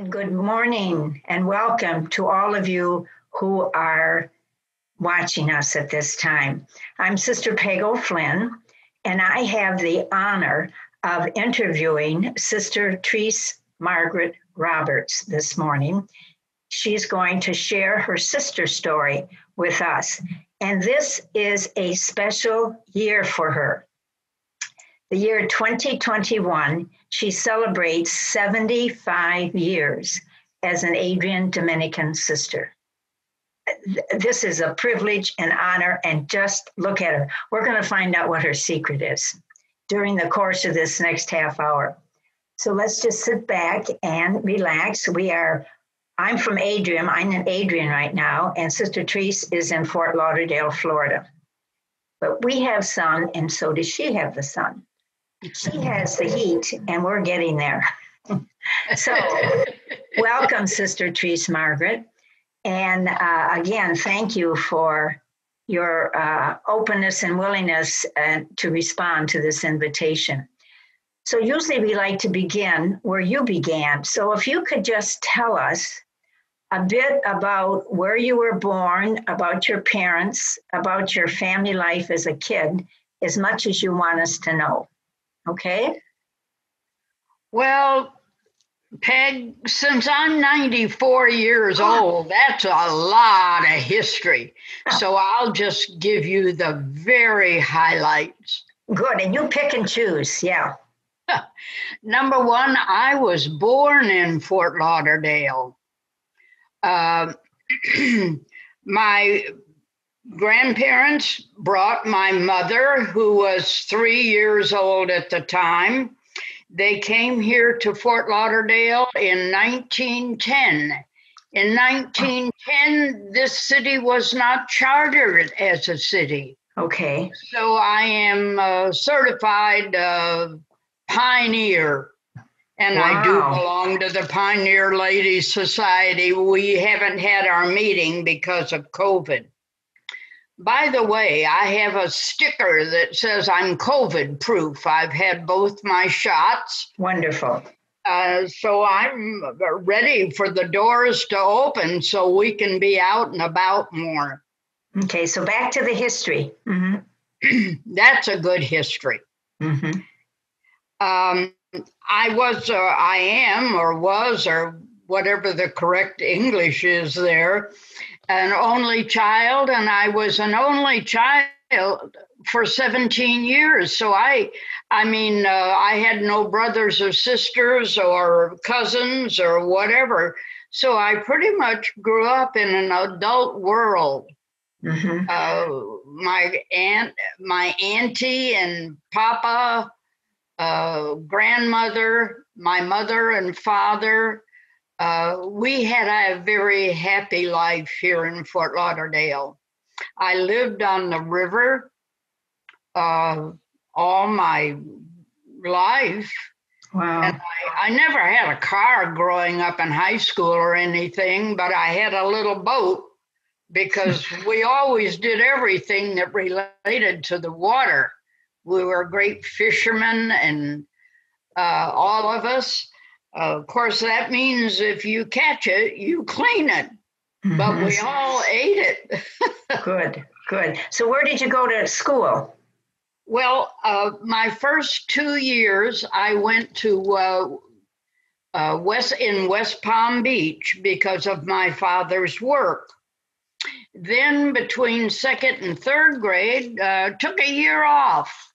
And good morning and welcome to all of you who are watching us at this time. I'm Sister Peg O'Flynn, and I have the honor of interviewing Sister Therese Margaret Roberts this morning. She's going to share her sister story with us, and this is a special year for her. The year 2021, she celebrates 75 years as an Adrian Dominican sister. This is a privilege and honor, and just look at her. We're going to find out what her secret is during the course of this next half hour. So let's just sit back and relax. I'm from Adrian. I'm in Adrian right now, and Sister Therese is in Fort Lauderdale, Florida. But we have sun, and so does she have the sun. She has the heat, and we're getting there. So, welcome, Sister Therese Margaret. And again, thank you for your openness and willingness to respond to this invitation. So usually we like to begin where you began. So if you could just tell us a bit about where you were born, about your parents, about your family life as a kid, as much as you want us to know. Okay? Well, Peg, since I'm 94 years old, that's a lot of history. So I'll just give you the very highlights. Good, and you pick and choose, yeah. Number one, I was born in Fort Lauderdale. My grandparents brought my mother, who was 3 years old at the time. They came here to Fort Lauderdale in 1910. In 1910, this city was not chartered as a city. Okay. So I am a certified pioneer, and wow. I do belong to the Pioneer Ladies Society. We haven't had our meeting because of COVID. By the way, I have a sticker that says I'm COVID proof. I've had both my shots. Wonderful. So I'm ready for the doors to open so we can be out and about more. Okay, so back to the history. Mm-hmm. That's a good history. Mm-hmm. I am, or was, or whatever the correct English is there, an only child, and I was an only child for 17 years. So I had no brothers or sisters or cousins or whatever. So I pretty much grew up in an adult world. Mm-hmm. My auntie and papa, grandmother, my mother and father, we had a very happy life here in Fort Lauderdale. I lived on the river all my life. Wow. And I never had a car growing up in high school or anything, but I had a little boat because we always did everything that related to the water. We were great fishermen, and all of us. Of course, that means if you catch it, you clean it. Mm-hmm. But we all ate it. Good. So where did you go to school? Well, my first 2 years, I went to West Palm Beach because of my father's work. Then between second and third grade, took a year off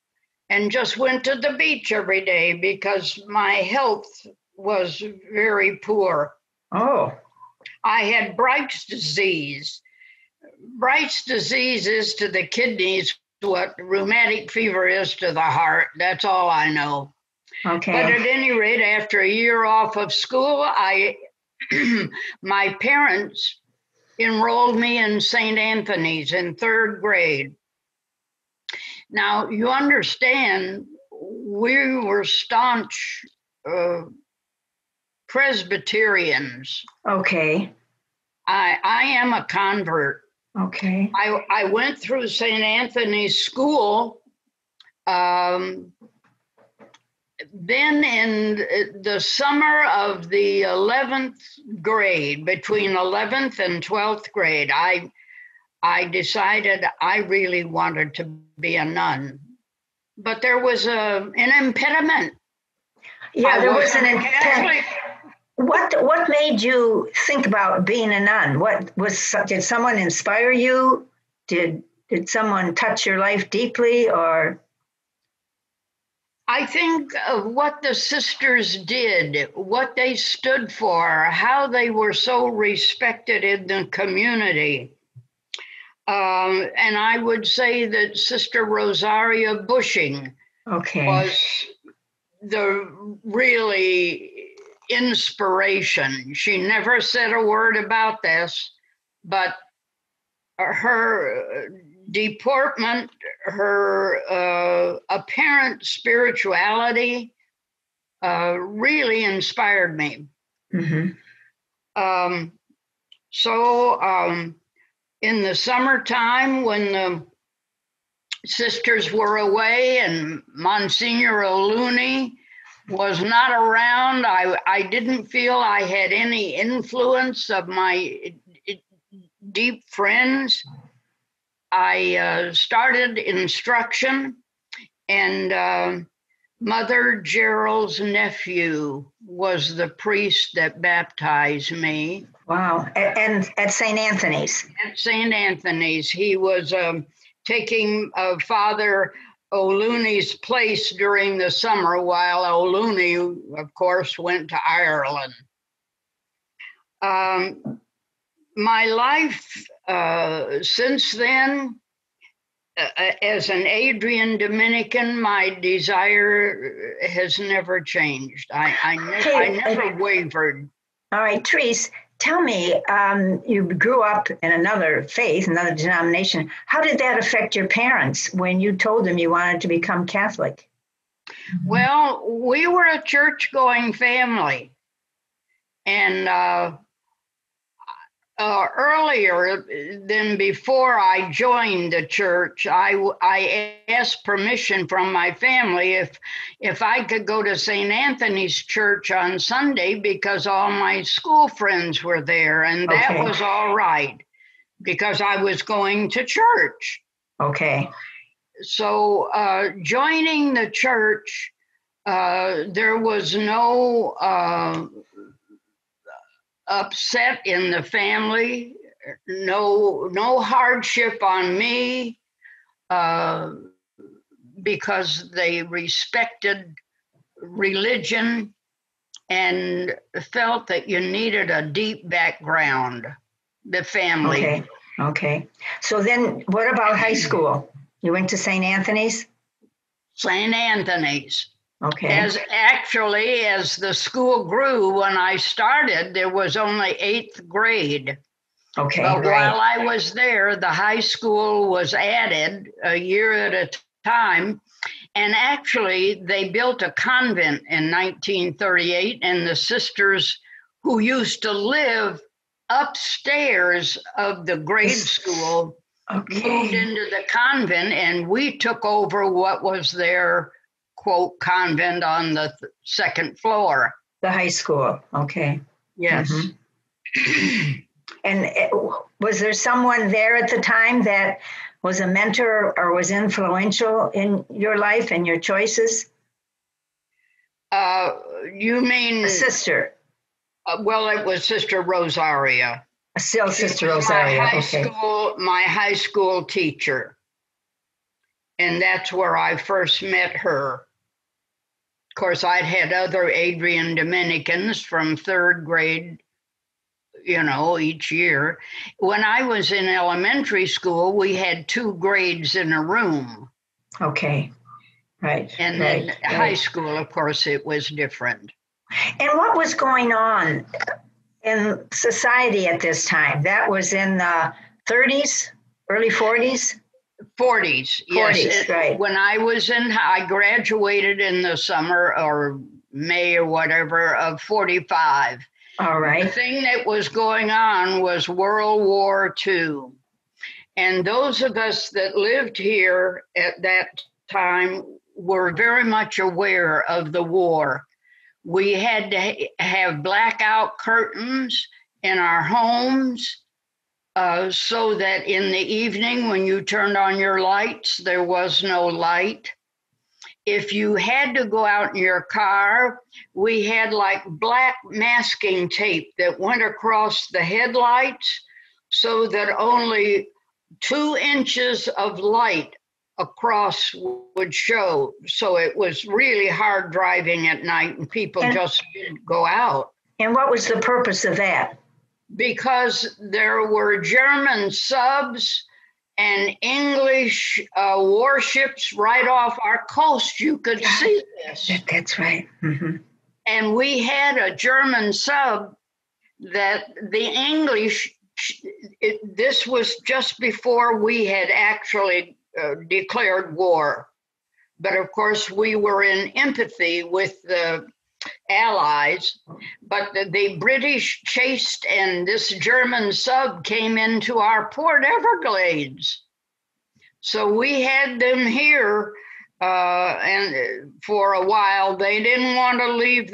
and just went to the beach every day because my health was very poor. Oh. I had Bright's disease. Bright's disease is to the kidneys what rheumatic fever is to the heart. That's all I know. Okay. But at any rate, after a year off of school, my parents enrolled me in St. Anthony's in third grade. Now, you understand, we were staunch Presbyterians. Okay. I am a convert. Okay. I went through St. Anthony's School then in the summer of the 11th grade, between 11th and 12th grade, I decided I really wanted to be a nun. But there was an impediment. Yeah, there was an impediment. What made you think about being a nun? Did someone inspire you? Did someone touch your life deeply, or? I think of what the sisters did, what they stood for, how they were so respected in the community. And I would say that Sister Rosaria Bushing was the really inspiration. She never said a word about this, but her deportment, her apparent spirituality really inspired me. Mm-hmm. In the summertime, when the sisters were away and Monsignor O'Looney was not around, I didn't feel I had any influence of my deep friends. I started instruction, and Mother Gerald's nephew was the priest that baptized me. Wow. And at St. Anthony's? At St. Anthony's. He was taking Father O'Looney's place during the summer, while O'Looney, of course, went to Ireland. My life since then, as an Adrian Dominican, my desire has never changed. I never wavered. All right, Therese, tell me, you grew up in another faith, another denomination. How did that affect your parents when you told them you wanted to become Catholic? Well, we were a church-going family. And earlier than before I joined the church, I asked permission from my family if I could go to St. Anthony's Church on Sunday, because all my school friends were there, and that was all right because I was going to church. Okay. So joining the church, there was no upset in the family, no hardship on me, because they respected religion and felt that you needed a deep background, the family. Okay. So then what about high school? You went to St. Anthony's? St. Anthony's. Okay. As the school grew, when I started, there was only 8th grade. Okay. But while I was there, the high school was added a year at a time. And actually, they built a convent in 1938, and the sisters who used to live upstairs of the grade school moved into the convent, and we took over what was their quote convent on the second floor. The high school. Okay. Yes. Mm-hmm. And was there someone there at the time that was a mentor or was influential in your life and your choices? You mean a sister? Well, it was Sister Rosaria. Still Sister Rosaria. My high school teacher. And that's where I first met her. Of course, I'd had other Adrian Dominicans from 3rd grade, each year. When I was in elementary school, we had 2 grades in a room. Okay, right. And then high school, of course, it was different. And what was going on in society at this time? That was in the 30s, early 40s? 40s, yes. Right. When I graduated in the summer or May or whatever of 45. All right. The thing that was going on was World War II. And those of us that lived here at that time were very much aware of the war. We had to have blackout curtains in our homes so that in the evening when you turned on your lights, there was no light. If you had to go out in your car, we had like black masking tape that went across the headlights so that only 2 inches of light across would show. So it was really hard driving at night and people just didn't go out. And what was the purpose of that? Because there were German subs and English warships right off our coast. You could see this. That's right. Mm-hmm. And we had a German sub that the English, this was just before we had actually declared war. But of course, we were in empathy with the Allies, but the British chased, and this German sub came into our Port Everglades. So we had them here, and for a while they didn't want to leave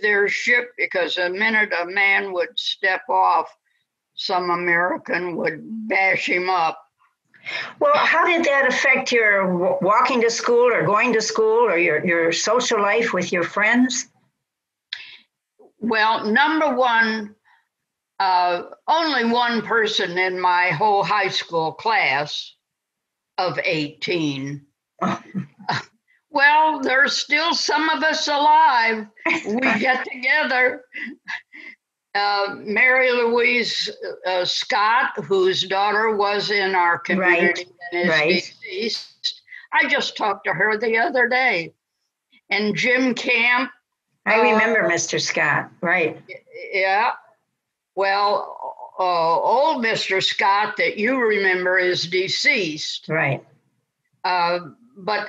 their ship, because the minute a man would step off, some American would bash him up. Well, how did that affect your walking to school or going to school or your social life with your friends? Well, number one, only one person in my whole high school class of 18. Well, there's still some of us alive. We get together. Mary Louise Scott, whose daughter was in our community and is deceased. I just talked to her the other day. And Jim Camp. I remember Mr. Scott, right. Yeah. Well, old Mr. Scott that you remember is deceased. Right. But,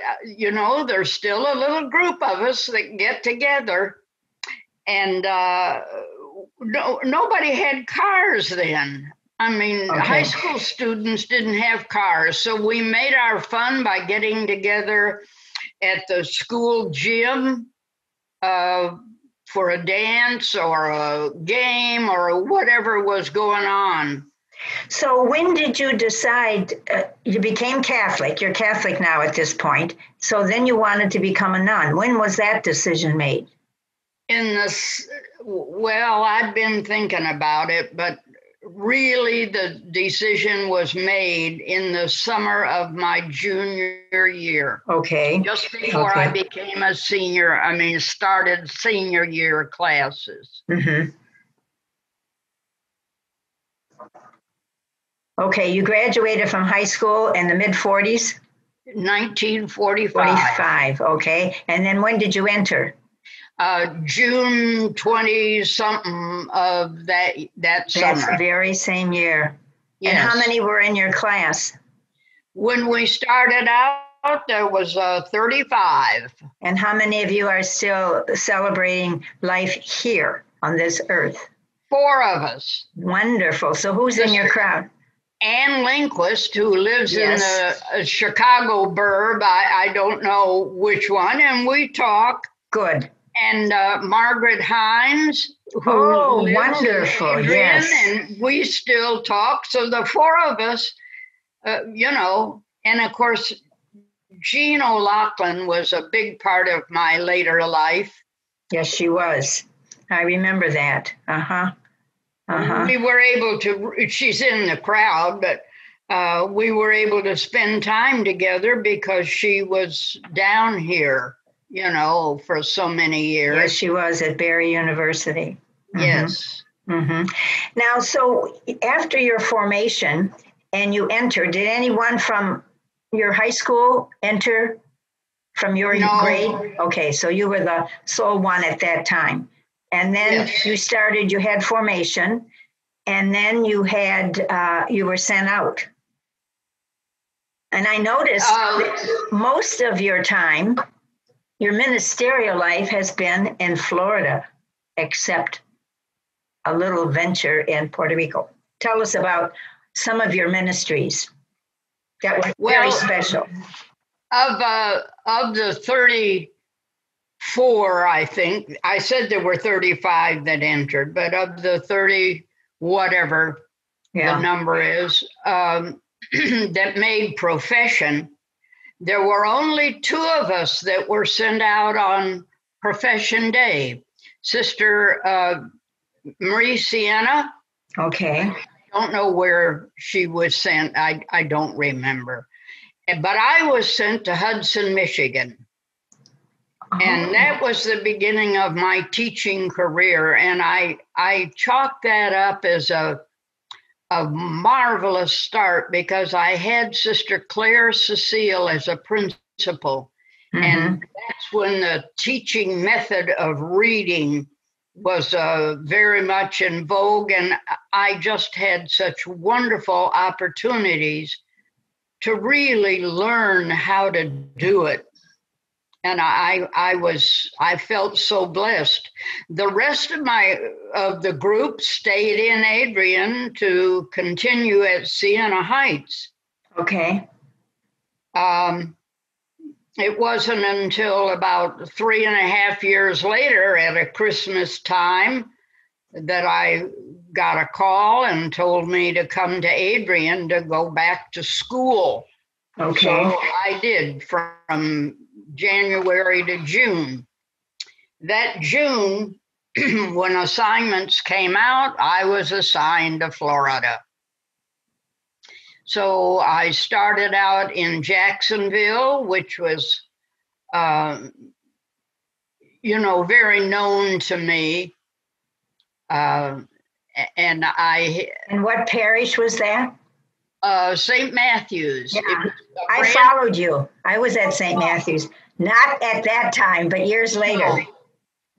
there's still a little group of us that get together. And nobody had cars then. I mean, high school students didn't have cars. So we made our fun by getting together at the school gym for a dance or a game or whatever was going on. So when did you decide, you became Catholic? You're Catholic now at this point. So then you wanted to become a nun. When was that decision made? Well, I'd been thinking about it, but really the decision was made in the summer of my junior year. Okay. Just before I became a senior, started senior year classes. Mm-hmm. Okay, you graduated from high school in the mid-40s? 1945. 45, okay. And then when did you enter? June 20-something of that summer. That's the very same year. Yes. And how many were in your class? When we started out, there was 35. And how many of you are still celebrating life here on this earth? 4 of us. Wonderful. So who's in your crowd? Ann Lindquist, who lives in the Chicago burb. I don't know which one. And we talk. Good. And Margaret Hines, who lives wonderful, in Adrian, and we still talk. So the 4 of us, and of course, Jean O'Loughlin was a big part of my later life. Yes, she was. I remember that. Uh-huh. Uh-huh. We were able to, she's in the crowd, but we were able to spend time together because she was down here, for so many years. Yes, she was at Barry University. Mm-hmm. Yes. Mm-hmm. Now, so after your formation and you entered, did anyone from your high school enter from your grade? Okay, so you were the sole one at that time. And then you had formation, and then you were sent out. And I noticed that most of your time, your ministerial life has been in Florida, except a little venture in Puerto Rico. Tell us about some of your ministries that were very special. Of the 34, I think, I said there were 35 that entered, but of the 30, whatever the number is, that made profession, there were only 2 of us that were sent out on profession day. Sister Marie Sienna. Okay. I don't know where she was sent. I don't remember. But I was sent to Hudson, Michigan. And that was the beginning of my teaching career. And I chalked that up as a marvelous start because I had Sister Claire Cecile as a principal. Mm-hmm. And that's when the teaching method of reading was very much in vogue. And I just had such wonderful opportunities to really learn how to do it. And I felt so blessed. The rest of the group stayed in Adrian to continue at Siena Heights. Okay. It wasn't until about 3.5 years later at a Christmas time that I got a call and told me to come to Adrian to go back to school. Okay. So I did from January to June. That June, when assignments came out, I was assigned to Florida. So I started out in Jacksonville, which was, very known to me. And what parish was that? St. Matthew's. Yeah, I followed you. I was at St. Matthew's, not at that time, but years later. No.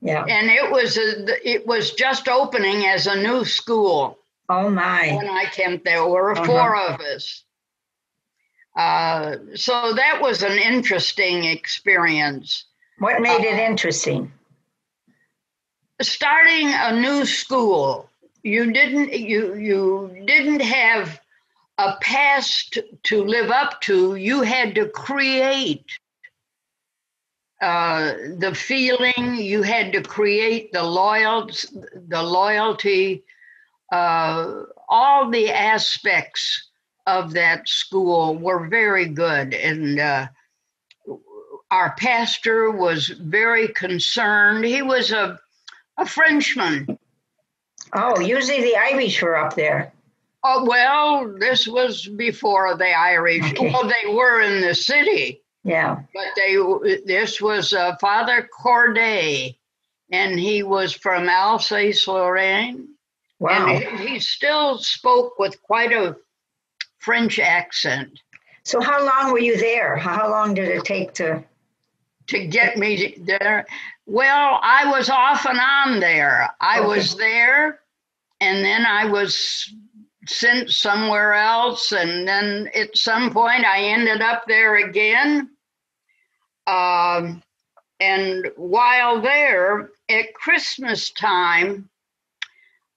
Yeah. And it was just opening as a new school. Oh my! When I came, there were 4 of us. So that was an interesting experience. What made it interesting? Starting a new school. You didn't have a past to live up to. You had to create the feeling. You had to create the loyalty, all the aspects of that school were very good. And our pastor was very concerned. He was a Frenchman. Oh, usually the Irish were up there. Oh, well, this was before the Irish. Okay. Well, they were in the city. Yeah. But this was Father Corday, and he was from Alsace-Lorraine. Wow. And he still spoke with quite a French accent. So how long were you there? How long did it take to get me there? Well, I was off and on there. I was there, and then I was sent somewhere else, and then at some point I ended up there again. And while there, at Christmas time,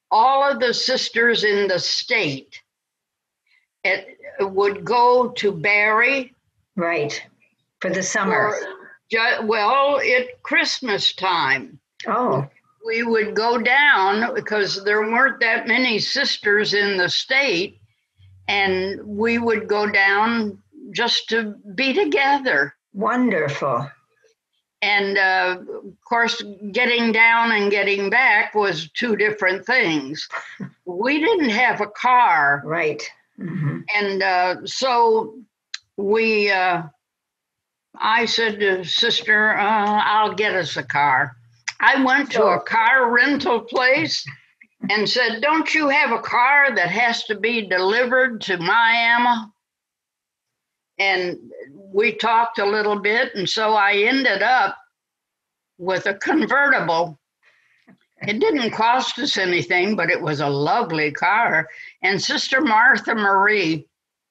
all of the sisters in the state would go to Barrie. Right, for the summer. At Christmas time. Oh. We would go down because there weren't that many sisters in the state, and we would go down just to be together. Wonderful. And of course, getting down and getting back was 2 different things. We didn't have a car. Right. Mm-hmm. And so I said to Sister, I'll get us a car. I went to a car rental place and said, don't you have a car that has to be delivered to Miami? And we talked a little bit, and so I ended up with a convertible. It didn't cost us anything, but it was a lovely car. And Sister Martha Marie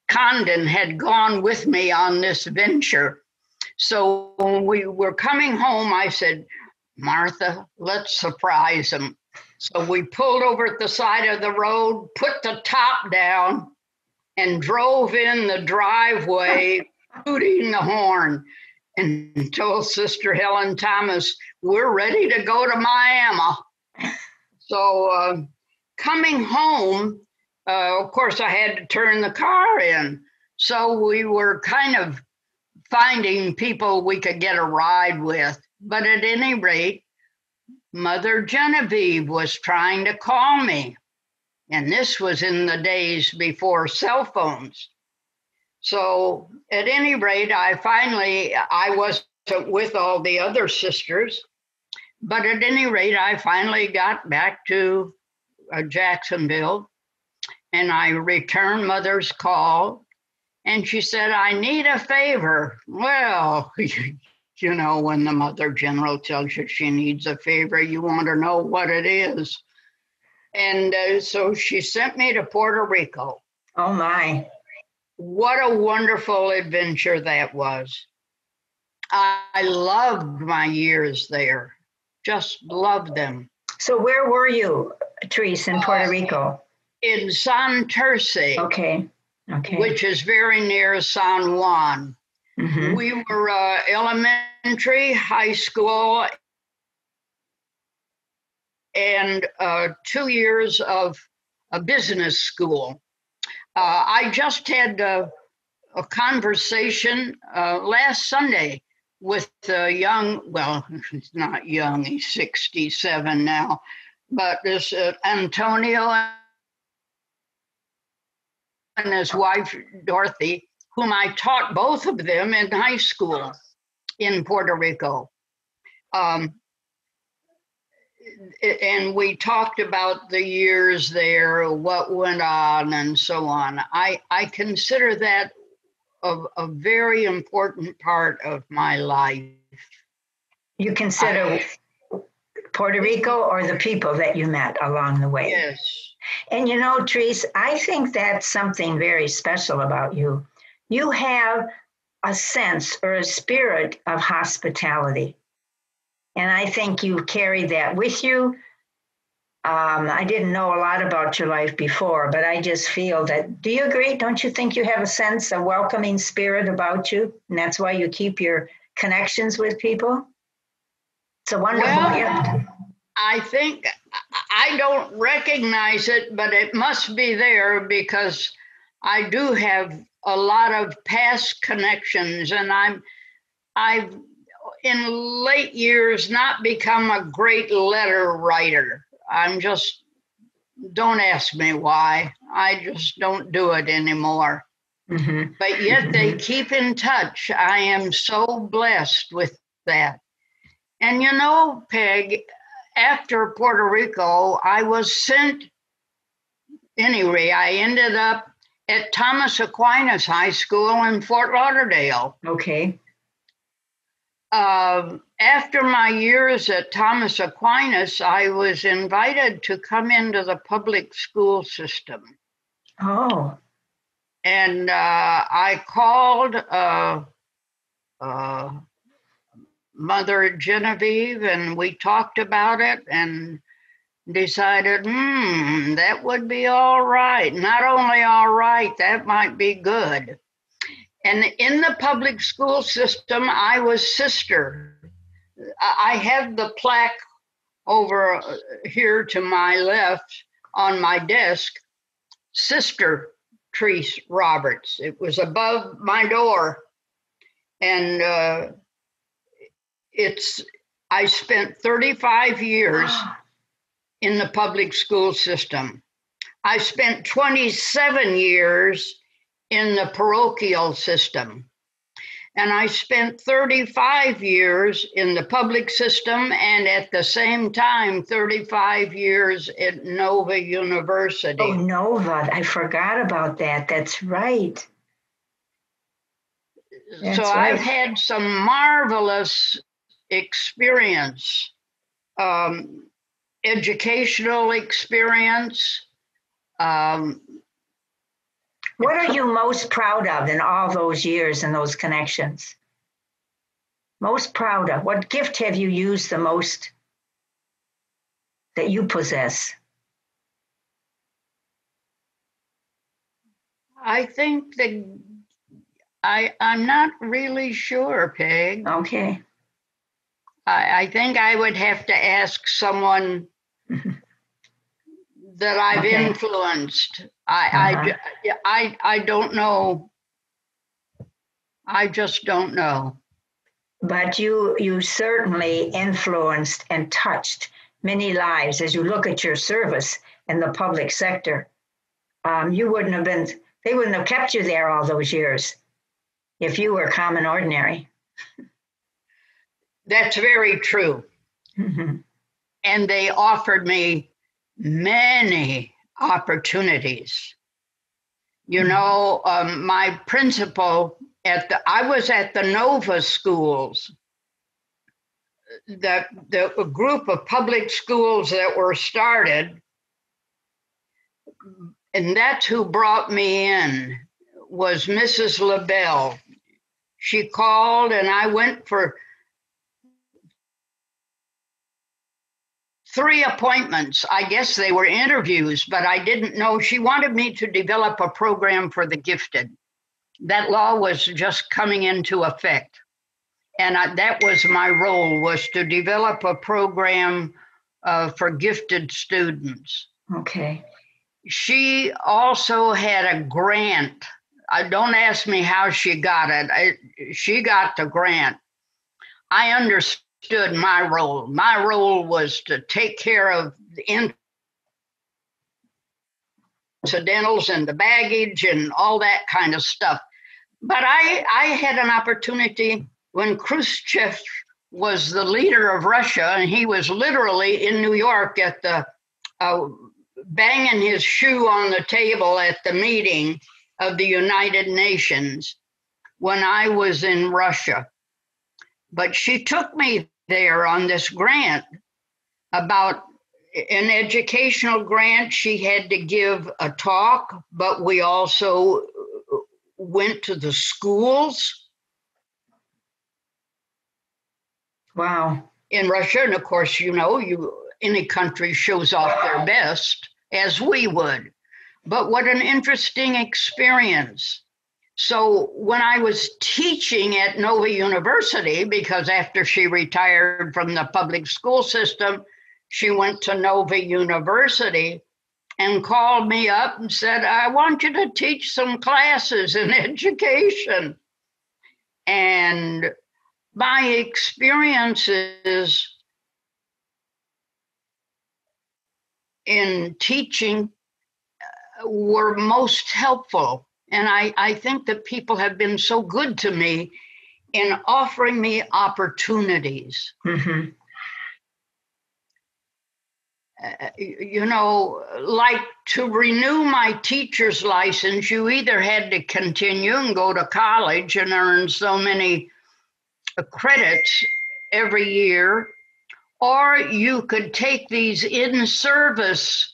Condon had gone with me on this venture. So when we were coming home, I said, Martha, let's surprise them. So we pulled over at the side of the road, put the top down, and drove in the driveway tooting the horn and told Sister Helen Thomas, we're ready to go to Miami. So coming home, of course, I had to turn the car in. So we were kind of finding people we could get a ride with. But at any rate, Mother Genevieve was trying to call me. And this was in the days before cell phones. So at any rate, I wasn't with all the other sisters, but at any rate, I finally got back to Jacksonville, and I returned Mother's call, and she said, I need a favor. Well, you know, when the Mother General tells you she needs a favor, you want to know what it is. And so she sent me to Puerto Rico. Oh, my. What a wonderful adventure that was. I loved my years there, just loved them. So where were you, Therese, in Puerto Rico? In Santurce, Okay. Which is very near San Juan. Mm-hmm. We were elementary, high school, and 2 years of a business school. I just had a conversation last Sunday with a young, well, he's not young, he's 67 now, but this Antonio and his wife, Dorothy, whom I taught both of them in high school in Puerto Rico. And we talked about the years there, what went on, and so on. I consider that a very important part of my life. You consider Puerto Rico or the people that you met along the way? Yes. And you know, Therese, I think that's something very special about you. You have a sense or a spirit of hospitality. And I think you carry that with you. I didn't know a lot about your life before, but I just feel that, do you agree? Don't you think you have a sense, a welcoming spirit about you? And that's why you keep your connections with people? It's a wonderful gift. I think I don't recognize it, but it must be there because I do have a lot of past connections, and I've in late years not become a great letter writer. Don't ask me why. I just don't do it anymore. Mm-hmm. But yet they keep in touch. I am so blessed with that. And you know, Peg, after Puerto Rico, I was sent, anyway, I ended up at Thomas Aquinas High School in Fort Lauderdale. Okay. After my years at Thomas Aquinas, I was invited to come into the public school system. Oh. And I called Mother Genevieve, and we talked about it and decided, that would be all right. Not only all right, that might be good. And in the public school system, I was sister. I have the plaque over here to my left on my desk, Sister Therese Roberts. It was above my door. And I spent 35 years in the public school system. I spent 27 years in the parochial system. And I spent 35 years in the public system, and at the same time, 35 years at Nova University. Oh, Nova. I forgot about that. That's right. So I've had some marvelous experience, educational experience. What are you most proud of in all those years and those connections? Most proud of? What gift have you used the most that you possess? I think I'm not really sure, Peg. Okay. I think I would have to ask someone that I've Okay. influenced. I don't know. I just don't know. But you certainly influenced and touched many lives as you look at your service in the public sector. They wouldn't have kept you there all those years if you were common ordinary. That's very true. Mm-hmm. And they offered me many opportunities. You know, my principal I was at the Nova schools, the group of public schools that were started, and that's who brought me in, was Mrs. LaBelle. She called and I went for 3 appointments. I guess they were interviews, but I didn't know. She wanted me to develop a program for the gifted. That law was just coming into effect. And that was my role, was to develop a program for gifted students. Okay. She also had a grant. Don't ask me how she got it. She got the grant. I understood my role. My role was to take care of the incidentals and the baggage and all that kind of stuff. But I had an opportunity when Khrushchev was the leader of Russia, and he was literally in New York at the banging his shoe on the table at the meeting of the United Nations when I was in Russia. But she took me there on this grant, about an educational grant. She had to give a talk, but we also went to the schools. Wow. In Russia, and of course, you know, any country shows off their best, as we would. But what an interesting experience. So when I was teaching at Nova University, because after she retired from the public school system, she went to Nova University and called me up and said, I want you to teach some classes in education. And my experiences in teaching were most helpful. And I think that people have been so good to me in offering me opportunities. Mm-hmm. You know, like to renew my teacher's license, you either had to continue and go to college and earn so many credits every year, or you could take these in-service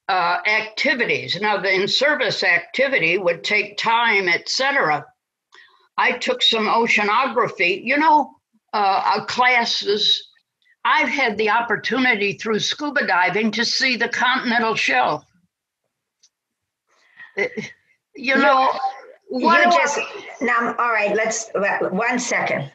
activities. Now, the in-service activity would take time, etc. I took some oceanography, classes. I've had the opportunity through scuba diving to see the continental shelf. Now, all right, let's, 1 second.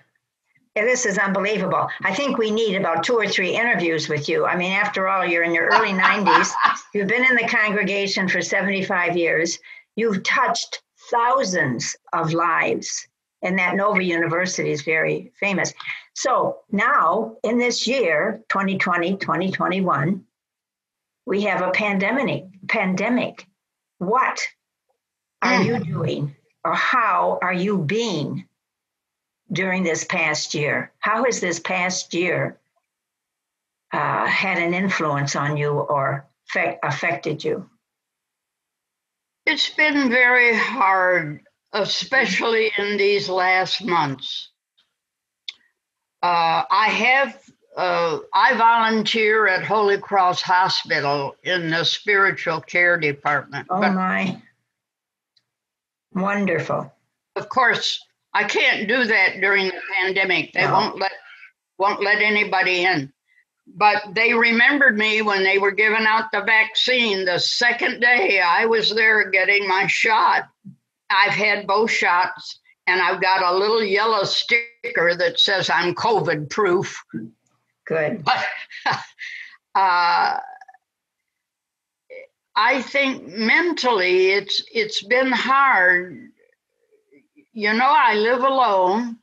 This is unbelievable. I think we need about 2 or 3 interviews with you. I mean, after all, you're in your early 90s. You've been in the congregation for 75 years. You've touched thousands of lives, and that Nova University is very famous. So now, in this year, 2020, 2021, we have a pandemic. What are you doing, or how are you being during this past year? How has this past year had an influence on you or affected you? It's been very hard, especially in these last months. I volunteer at Holy Cross Hospital in the spiritual care department. Oh, my. Wonderful. Of course, I can't do that during the pandemic. They won't let anybody in. But they remembered me when they were giving out the vaccine. The second day I was there getting my shot. I've had both shots, and I've got a little yellow sticker that says I'm COVID proof. Good. But I think mentally it's been hard. You know, I live alone.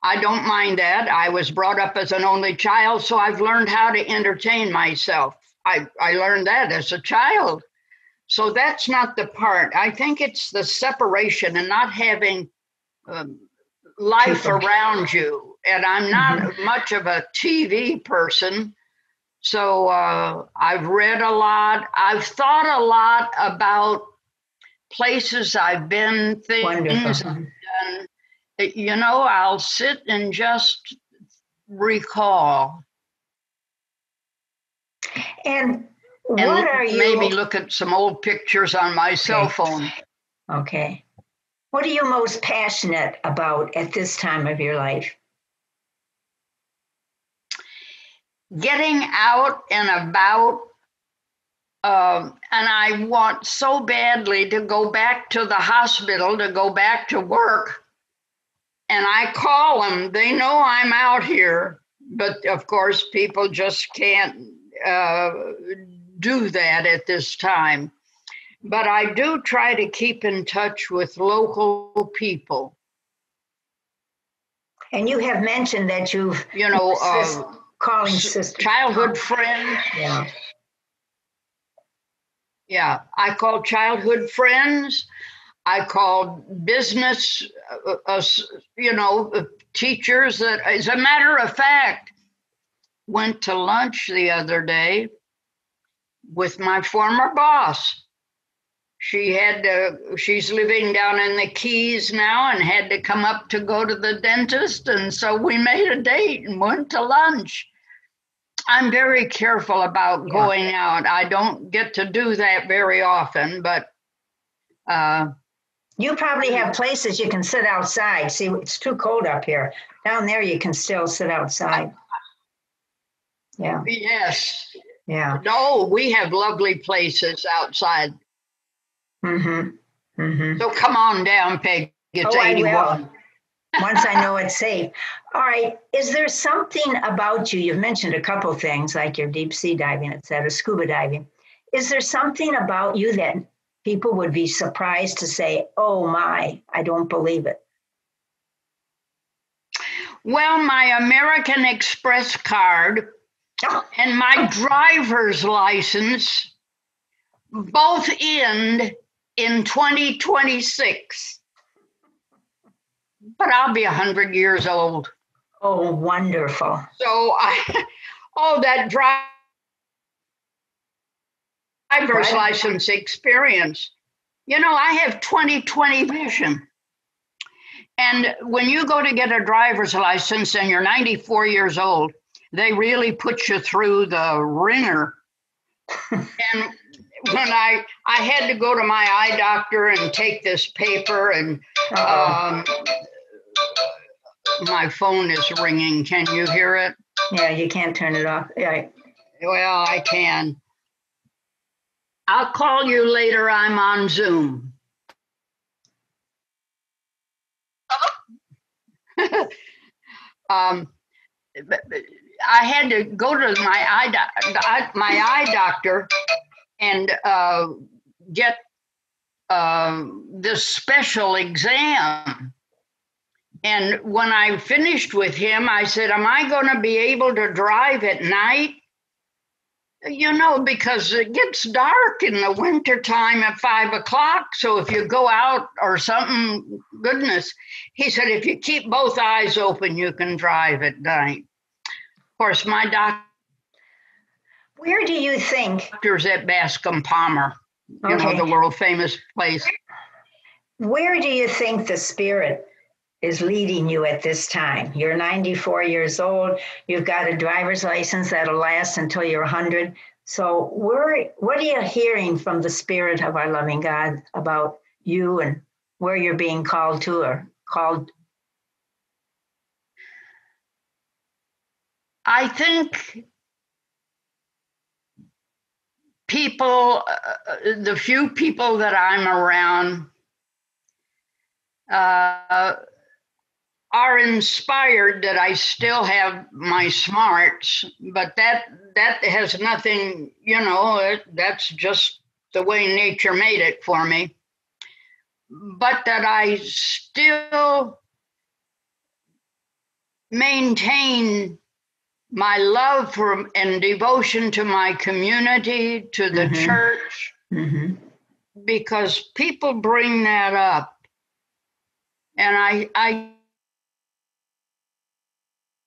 I don't mind that. I was brought up as an only child, so I've learned how to entertain myself. I learned that as a child. So that's not the part. I think it's the separation and not having life around you. And I'm not much of a TV person. So I've read a lot. I've thought a lot about places I've been, things I've done. You know, I'll sit and just recall. And what are you? Maybe look at some old pictures on my cell phone. Okay. What are you most passionate about at this time of your life? Getting out and about. And I want so badly to go back to the hospital, to go back to work. And I call them. They know I'm out here. But of course, people just can't do that at this time. But I do try to keep in touch with local people. And you have mentioned that you've, calling sister, childhood friends. Yeah. Yeah, I call childhood friends. I called business, teachers that, as a matter of fact, went to lunch the other with my former boss. She's living down in the Keys now and had to come up to go to the dentist. And so we made a date and went to lunch. I'm very careful about going out. I don't get to do that very often, but you probably have places you can sit outside. See, it's too cold up here. Down there, you can still sit outside. Yeah. Yes. Yeah. No, we have lovely places outside. So come on down, Peg. It's 81. I will. Once I know it's safe. All right. Is there something about you? You've mentioned a couple things like your deep sea diving, et cetera, scuba diving. Is there something about you that people would be surprised to say, oh my, I don't believe it? Well, my American Express card and my driver's license both end in 2026. But I'll be 100 years old. Oh, wonderful. So that driver's license experience. I have 20/20 vision. And when you go to get a driver's license and you're 94 years old, they really put you through the ringer. And when I had to go to my eye doctor and take this paper, and my phone is ringing. Can you hear it? Yeah, you can't turn it off. Yeah. Well, I can. I'll call you later. I'm on Zoom. I had to go to my eye doctor and get this special exam. And when I finished with him, I said, am I going to be able to drive at night? Because it gets dark in the wintertime at 5 o'clock. So if you go out or something, goodness. He said, if you keep both eyes open, you can drive at night. Of course, my doctor. Where do you think? Doctor's at Bascom Palmer, the world famous place. Where do you think the spirit is leading you at this time? You're 94 years old. You've got a driver's license that'll last until you're 100. So what are you hearing from the spirit of our loving God about you and where you're being called to or called? I think people, the few people that I'm around, are inspired that I still have my smarts, but that has nothing, that's just the way nature made it for me. But that I still maintain my love for and devotion to my community, to the church, because people bring that up. And I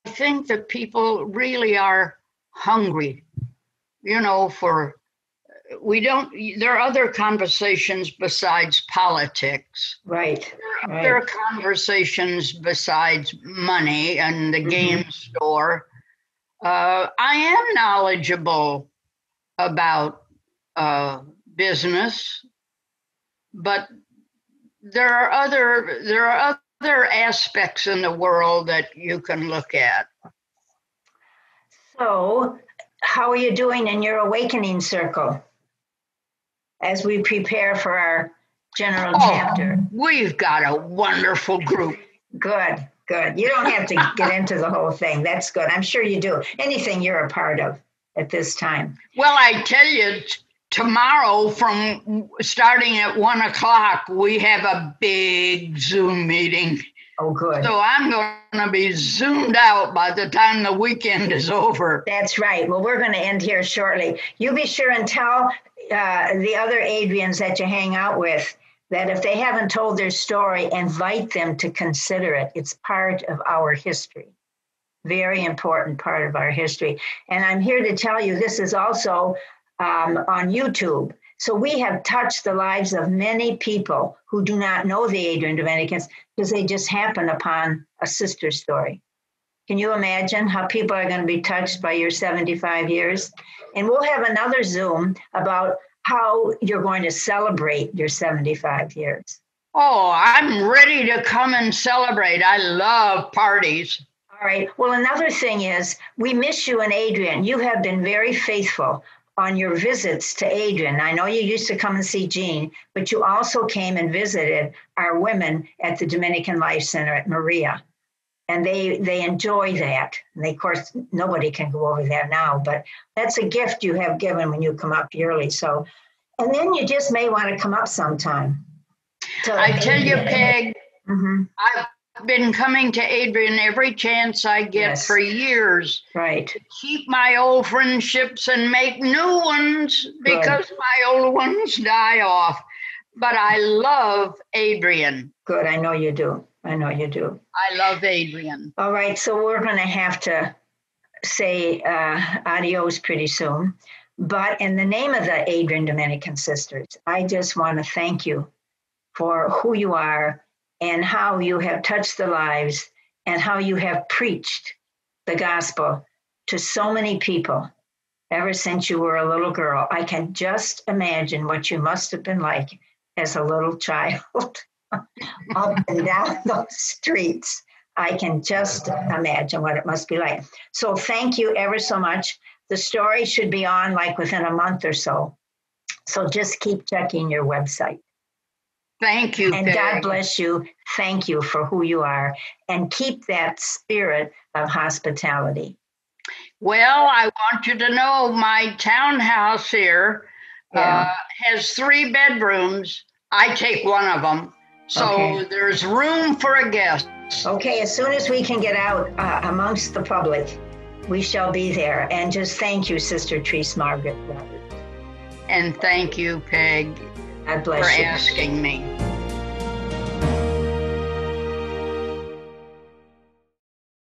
think that people really are hungry, there are other conversations besides politics. Right. There are conversations besides money and the game store. I am knowledgeable about business, but there are other aspects in the world that you can look at. So, how are you doing in your awakening circle as we prepare for our general chapter? We've got a wonderful group. Good. You don't have to get into the whole thing. That's good. I'm sure you do. Anything you're a part of at this time. Well, I tell you, tomorrow from starting at 1:00, we have a big Zoom meeting. Oh, good. So I'm going to be zoomed out by the time the weekend is over. That's right. Well, we're going to end here shortly. You be sure and tell the other Adrians that you hang out with that if they haven't told their story, invite them to consider it. It's part of our history. Very important part of our history. And I'm here to tell you this is also on YouTube. So we have touched the lives of many people who do not know the Adrian Dominicans because they just happen upon a sister story. Can you imagine how people are going to be touched by your 75 years? And we'll have another Zoom about how you're going to celebrate your 75 years. Oh, I'm ready to come and celebrate. I love parties. All right. Well, another thing is we miss you and Adrian. You have been very faithful on your visits to Adrian. I know you used to come and see Jean, but you also came and visited our women at the Dominican Lives Center at Maria. And they enjoy that. And of course, nobody can go over there now, but that's a gift you have given when you come up yearly. So, and then you just may want to come up sometime. I tell you, Peg, I've been coming to Adrian every chance I get for years. Right. To keep my old friendships and make new ones because my old ones die off. But I love Adrian. Good. I know you do. I love Adrian. All right. So we're going to have to say adios pretty soon. But in the name of the Adrian Dominican Sisters, I just want to thank you for who you are and how you have touched the lives and how you have preached the gospel to so many people ever since you were a little girl. I can just imagine what you must have been like as a little child up and down those streets. I can just imagine what it must be like. So thank you ever so much. The story should be on like within a month or so. So just keep checking your website. Thank you, and Peg. God bless you. Thank you for who you are. And keep that spirit of hospitality. Well, I want you to know my townhouse here has 3 bedrooms. I take one of them. So there's room for a guest. Okay, as soon as we can get out amongst the public, we shall be there. And just thank you, Sister Therese Margaret Roberts. And thank you, Peg, God bless for you. asking me.